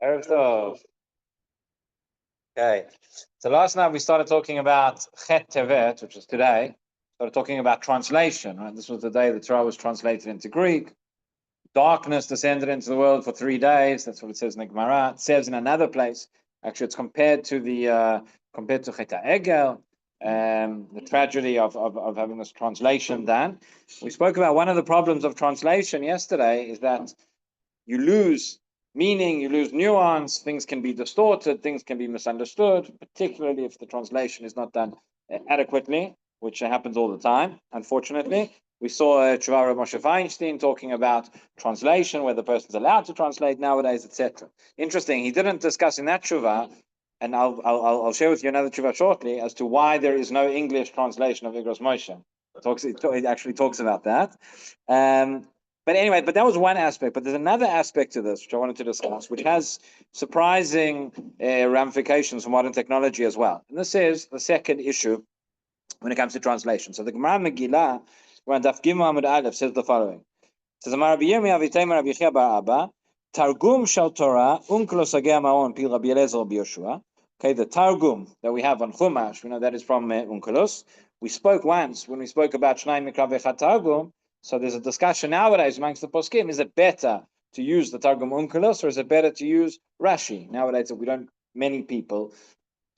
Erev Tov. Okay, so last night we started talking about Chet Tevet, which is today. Started talking about translation, right? This was the day the Torah was translated into Greek. Darkness descended into the world for 3 days. That's what it says in the Gemara. It says in another place, actually, it's compared to Chet HaEgel, the tragedy of having this translation done. We spoke about one of the problems of translation yesterday is that you lose meaning, you lose nuance, things can be distorted, things can be misunderstood, particularly if the translation is not done adequately, which happens all the time, unfortunately. We saw Tshuva Moshe Feinstein talking about translation, where the person's allowed to translate nowadays, etc. Interesting, he didn't discuss in that Tshuva, and I'll share with you another Tshuva shortly, as to why there is no English translation of Igros Moshe. It actually talks about that. But anyway, that was one aspect. But there's another aspect to this, which I wanted to discuss, which has surprising ramifications for modern technology as well. And this is the second issue when it comes to translation. So the Gemara Megillah, around Daf Gimel Amud Aleph, says the following. It says, Amar Rabbi Yirmiyah v'itei Rabbi Yechia bar Abba, Targum shel Torah, Unkelos Agei Maon Pil Rabbi Eliezer Rabbi Yoshua. Okay, the Targum that we have on Chumash, we know that is from Unkelos. We spoke once, when we spoke about Shnai Mikra v'Echad Targum, so there's a discussion nowadays amongst the poskim, is it better to use the Targum Unkelos or is it better to use Rashi? Nowadays, many people,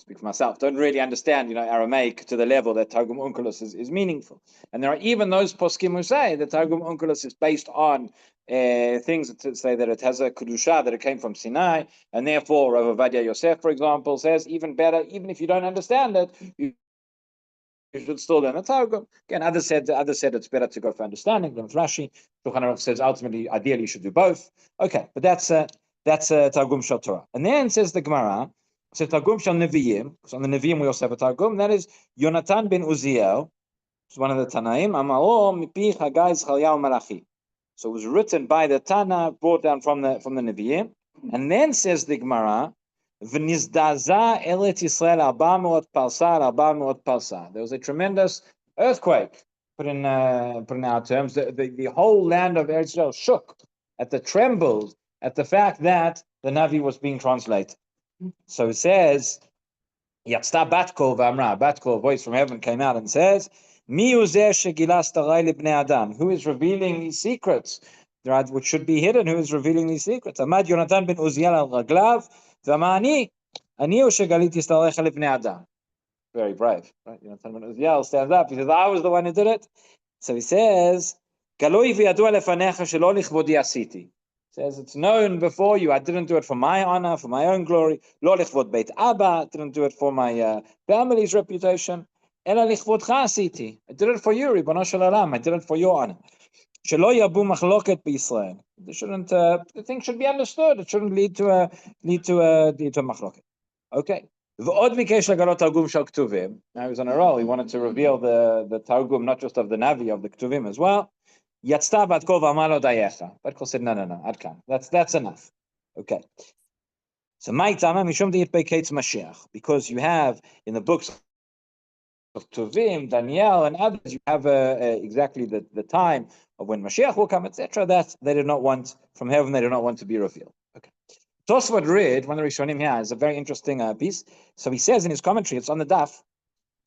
speak for myself, don't really understand, Aramaic to the level that Targum Unkelos is meaningful. And there are even those poskim who say that Targum Unkelos is based on things that say that it has a Kedusha, that it came from Sinai, and therefore Rav Ovadia Yosef, for example, says even better, even if you don't understand it, you should still learn a Targum. Again, others said it's better to go for understanding than Rashi. Shulchan Aruch says ultimately, ideally, you should do both. Okay, but that's Targum Shel Torah. And then says the Gemara, says Targum Shel Nevi'im, because on the Nevi'im we also have a Targum. That is Yonatan ben Uziel, who's one of the Tanaim. Amaro mipi Hagai Zechariah Malachi. So it was written by the Tana, brought down from the Nevi'im. And then says the Gemara, V'nizdaza Eretz Yisrael 400 parsa, 400 parsa. There was a tremendous earthquake, put in our terms. The whole land of Eretz Yisrael shook, trembled at the fact that the Navi was being translated. So it says, Yatzta Batko v'amra, Batko, a voice from heaven came out and says, Mi uzeh shegilas tarai libnei Adam. Who is revealing these secrets, which should be hidden? Who is revealing these secrets? Amad Yonatan ben Uziel al raglav. Very brave, right? Yonatan ben Uziel stands up. He says, I was the one who did it. So he says, says, it's known before you. I didn't do it for my honor, for my own glory. Lo lichvod beit Abba. Didn't do it for my family's reputation. Ela lichvodcha asiti. I did it for you, Ribono shel Olam. I did it for your honor. Shelo yabu machloket b'Yisrael. The thing should be understood. It shouldn't lead to a machloket. Okay. V'od bikesh lagalot targum shel ktuvim. Now he was on a roll. He wanted to reveal the targum, not just of the Navi, of the ktuvim as well. Yatzta bat kol v'amar lo dayecha. Bat kol said, no, ad kan. That's enough. Okay. So my tama mishum de'it beiketz Mashiach, because you have in the books of Tuvim, Daniel, and others, you have exactly the time of when Mashiach will come, etc. That they did not want from heaven. They did not want to be revealed. Okay. Tosfot read, one of the Rishonim here, is a very interesting piece. So he says in his commentary, it's on the daf.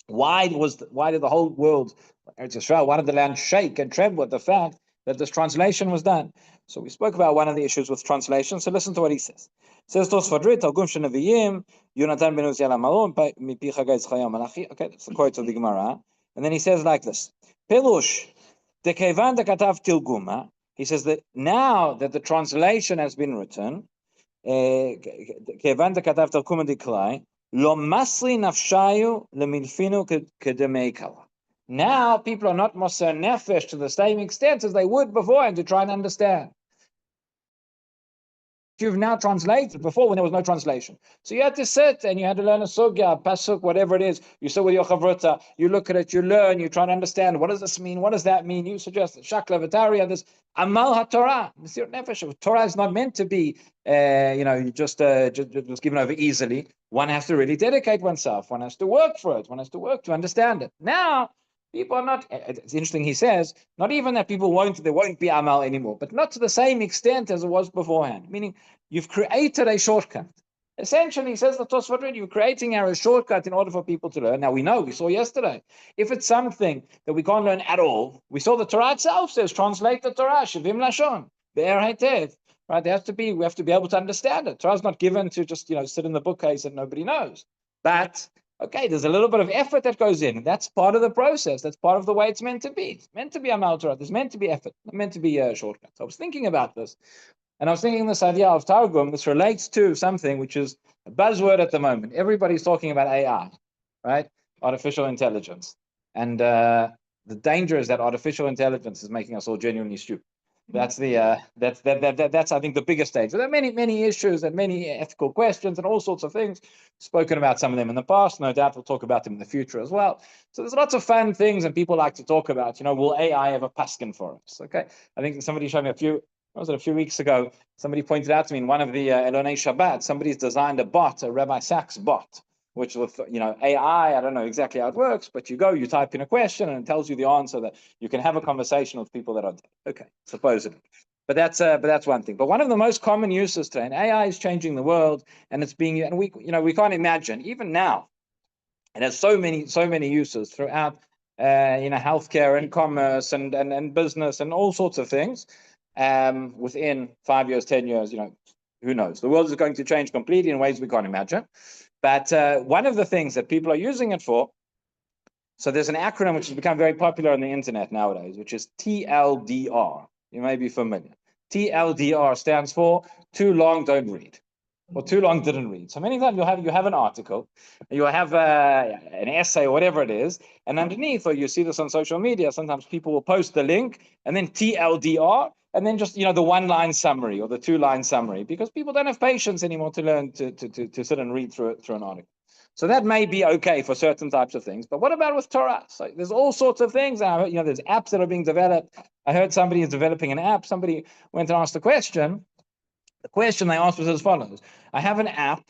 Why did the whole world, Eretz Yisrael, why did the land shake and tremble at the fact that this translation was done? So we spoke about one of the issues with translation. So listen to what he says. Says Tosfot read, Targum shel Nevi'im, Yonatan ben Uziel Amaron, mipi Chagai Zechariah Malachi. Okay, that's the quote of the Gemara. And then he says like this: Perush dekevan dekatav tilguma. He says that now that the translation has been written, kevan dekatav tilguma diklai lo masri nafshayu lemilfinu kedemei kala. Now people are not moser nefesh to the same extent as they would before, and to try and understand. You've now translated before when there was no translation. So you had to sit and you had to learn a sugya, pasuk, whatever it is. You sit with your chavrota, you look at it, you learn, you try to understand, what does this mean? What does that mean? You suggest shakla v'taria, this amal ha-Torah. Torah is not meant to be, just given over easily. One has to really dedicate oneself. One has to work for it. One has to work to understand it. Now, People are not, it's interesting, he says, not even that there won't be Amal anymore, but not to the same extent as it was beforehand, meaning you've created a shortcut. Essentially, says the Tosfot, you're creating a shortcut in order for people to learn. Now, we saw yesterday, if it's something that we can't learn at all, we saw the Torah itself says, translate the Torah, Shivim Lashon, Be'er Haitev, right? We have to be able to understand it. Torah's not given to just, sit in the bookcase and nobody knows. But okay, there's a little bit of effort that goes in. That's part of the process. That's part of the way it's meant to be. It's meant to be Amal Torah. There's meant to be effort, not meant to be a shortcut. So I was thinking about this, and I was thinking this idea of Targum. This relates to something which is a buzzword at the moment. Everybody's talking about AI, right? Artificial intelligence. And the danger is that artificial intelligence is making us all genuinely stupid. That's I think the biggest stage. There are many issues and many ethical questions and all sorts of things. Spoken about some of them in the past. No doubt we'll talk about them in the future as well. So there's lots of fun things and people like to talk about. Will AI ever paskin for us? Okay, I think somebody showed me a few weeks ago? Somebody pointed out to me in one of the Elonei Shabbat, somebody's designed a bot, a Rabbi Sachs bot, which with AI, I don't know exactly how it works, but you type in a question and it tells you the answer that you can have a conversation with people that are dead. Okay, supposedly. But that's one thing. But one of the most common uses today, and AI is changing the world, and it's being, and we can't imagine, even now, it has so many uses throughout healthcare and commerce and business and all sorts of things. Within 5 years, 10 years, who knows? The world is going to change completely in ways we can't imagine. But one of the things that people are using it for, so there's an acronym which has become very popular on the internet nowadays, which is TLDR. You may be familiar. TLDR stands for too long don't read, or too long didn't read. So many times you have an article, you have an essay or whatever it is, and underneath, or you see this on social media, sometimes people will post the link and then TLDR, and then just the one-line summary or the two-line summary, because people don't have patience anymore to learn to sit and read through an article. So that may be okay for certain types of things, but what about with Torah? So there's all sorts of things. There's apps that are being developed. I heard somebody is developing an app. Somebody went and asked a question. The question they asked was as follows: I have an app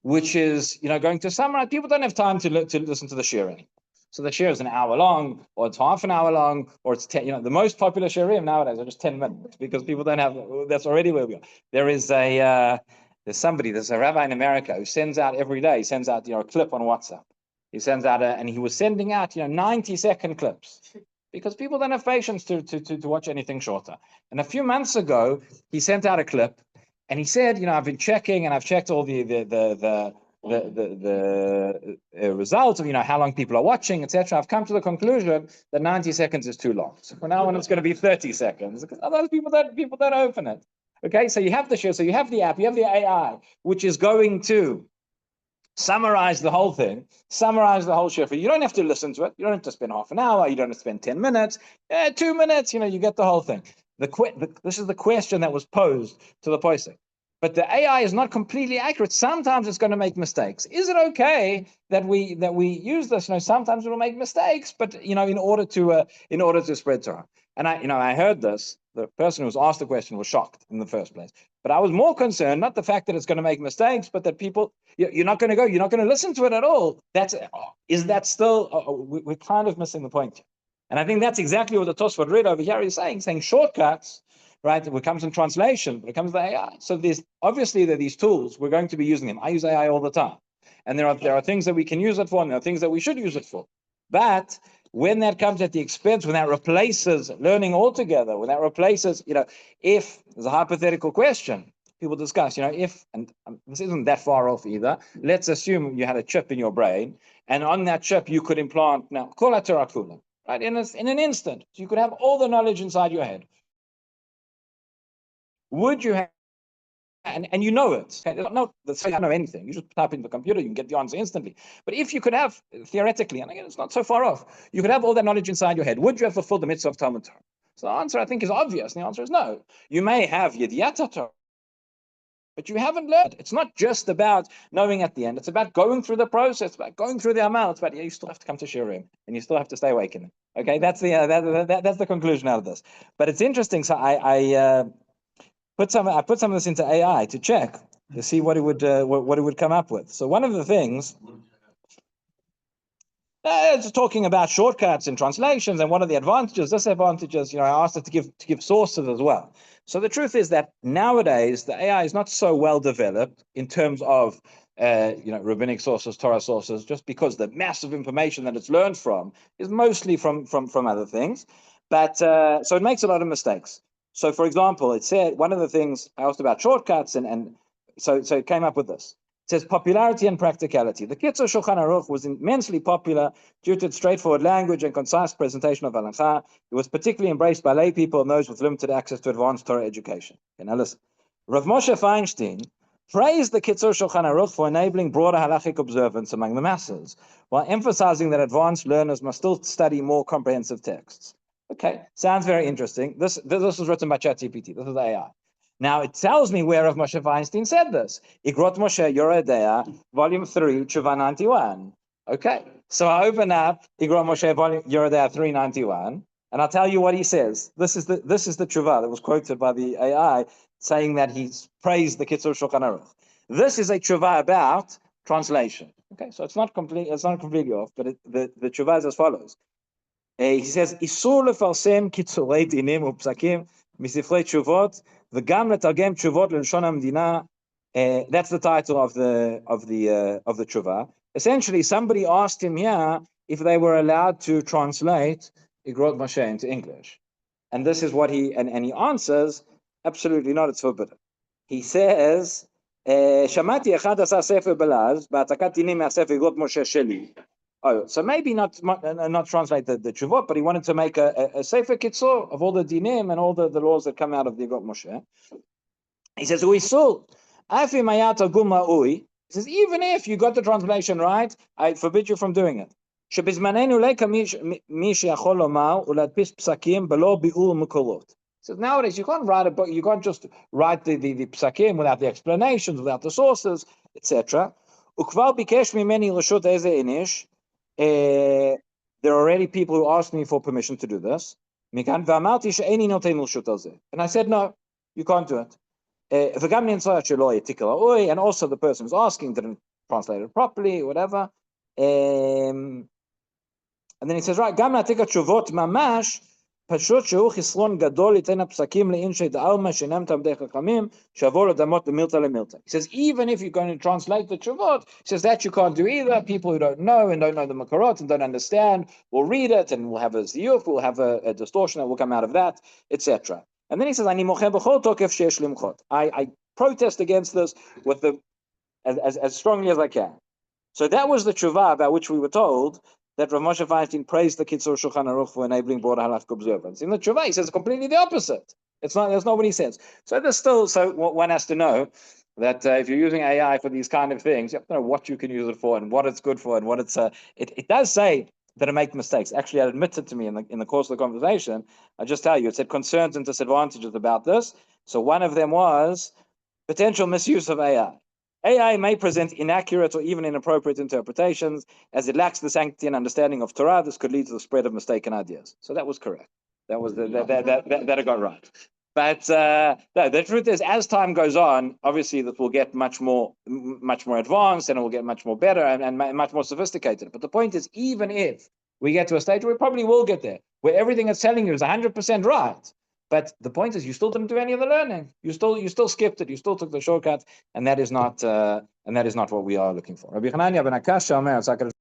which is going to summarize. People don't have time to listen to the shiur. So the shiur is an hour long, or it's half an hour long, or it's 10. The most popular shiurim nowadays are just 10 minutes because people don't have. That's already where we are. There's a rabbi in America who sends out every day. He sends out a clip on WhatsApp. He sends out and he was sending out 90-second clips because people don't have patience to watch anything shorter. And a few months ago, he sent out a clip. And he said, I've been checking and I've checked all the results of, how long people are watching, etc. I've come to the conclusion that 90 seconds is too long. So from now on, it's going to be 30 seconds because otherwise people don't open it. Okay, so you have the shiur, so you have the app, you have the AI, which is going to summarize the whole thing, summarize the whole shiur. You don't have to listen to it. You don't have to spend half an hour. You don't have to spend 10 minutes. 2 minutes, you get the whole thing. This is the question that was posed to the posek. But the AI is not completely accurate. Sometimes it's going to make mistakes. Is it okay that we use this? Sometimes it will make mistakes, but in order to spread Torah. And I heard this. The person who was asked the question was shocked in the first place. But I was more concerned, not the fact that it's going to make mistakes, but that people, you're not going to listen to it at all. We're kind of missing the point. And I think that's exactly what the Tosfot read over here is saying shortcuts, right? It comes in translation, but it comes to AI. So there are these tools, we're going to be using them. I use AI all the time. And there are things that we can use it for, and there are things that we should use it for. But when that comes at the expense, when that replaces learning altogether, when that replaces, if there's a hypothetical question, people discuss, if, and this isn't that far off either, let's assume you had a chip in your brain, and on that chip you could implant, now, call it Torah Kula. Right, in an instant, you could have all the knowledge inside your head. Would you have, and you know it? No, that's how you know anything. You just type in the computer, you can get the answer instantly. But if you could have, theoretically, and again, it's not so far off, you could have all that knowledge inside your head. Would you have fulfilled the mitzvah of Talmud Torah? So the answer, I think, is obvious. And the answer is no. You may have Yediat Torah, but you haven't learned. It's not just about knowing at the end. It's about going through the process, about going through the amal. It's about you still have to come to shiurim and you still have to stay awake in it. Okay, that's the conclusion out of this. But it's interesting. So I put some of this into AI to check to see what it would come up with. So one of the things It's talking about shortcuts and translations and what are the advantages, disadvantages. I asked it to give sources as well. So the truth is that nowadays the AI is not so well developed in terms of rabbinic sources, Torah sources, just because the massive information that it's learned from is mostly from other things. But so it makes a lot of mistakes. So for example, it said one of the things I asked about shortcuts, and so it came up with this. It says popularity and practicality. The Kitzur Shulchan Aruch was immensely popular due to its straightforward language and concise presentation of halakha. It was particularly embraced by lay people and those with limited access to advanced Torah education. Okay, now listen. Rav Moshe Feinstein praised the Kitzur Shulchan Aruch for enabling broader halachic observance among the masses, while emphasizing that advanced learners must still study more comprehensive texts. Okay, sounds very interesting. This was written by ChatGPT. This is AI. Now, it tells me where Rav Moshe Feinstein said this. Igrot Moshe Yoredea, Volume 3, Tshuva 91. Okay, so I open up Igrot Moshe Volume Yoredea 391, and I'll tell you what he says. This is the Tshuva that was quoted by the AI, saying that he's praised the Kitzur Shulchan Aruch. This is a Tshuva about translation. Okay, so it's not completely off, but the Tshuva is as follows. He says, Isur lefarsem kitzurei dinim upsakim misifrei tshuvot v'gam letargem tshuvot lelshon hamdina. That's the title of the tshuva. Essentially, somebody asked him here if they were allowed to translate Igrot Moshe into English, and this is what he answers: absolutely not. It's forbidden. He says, "Shamati echad asa sefer belaz ba'atakat dinim me'asefer Igrot Moshe sheli." Oh, so maybe not translate the Tshuvot, but he wanted to make a Sefer Kitzur of all the dinim and all the laws that come out of the Igrot Moshe. He says, he says, even if you got the translation right, I forbid you from doing it. So nowadays you can't write a book, you can't just write the psakim without the explanations, without the sources, etc. There are already people who asked me for permission to do this. And I said, no, you can't do it. And also the person who's asking didn't translate it properly, whatever. And then he says, right, he says, even if you're going to translate the Tshuvot, he says that you can't do either. People who don't know and don't know the Makorot and don't understand will read it and will have a ziyuf, will have a distortion that will come out of that, etc. And then he says, I protest against this with as strongly as I can. So that was the Tshuvah about which we were told that Rav Moshe Feinstein praised the Kitzur Shulchan Aruch for enabling broader halachic observance. In the Tshuva, he says completely the opposite. That's not what he says. So there's still, one has to know that if you're using AI for these kind of things, you have to know what you can use it for and what it's good for and what it's. It does say that it makes mistakes. Actually, it admitted to me in the course of the conversation. I just tell you, it said concerns and disadvantages about this. So one of them was potential misuse of AI. AI may present inaccurate or even inappropriate interpretations, as it lacks the sanctity and understanding of Torah. This could lead to the spread of mistaken ideas. So that was correct. That was that I got right. But no, the truth is, as time goes on, obviously this will get much more advanced, and it will get much more better and much more sophisticated. But the point is, even if we get to a stage where we probably will get there, where everything it's telling you is 100% right. But the point is, you still didn't do any of the learning. You still skipped it. You still took the shortcut, and that is not what we are looking for. Rabbi Kenigsberg Mincha Maariv Shiur.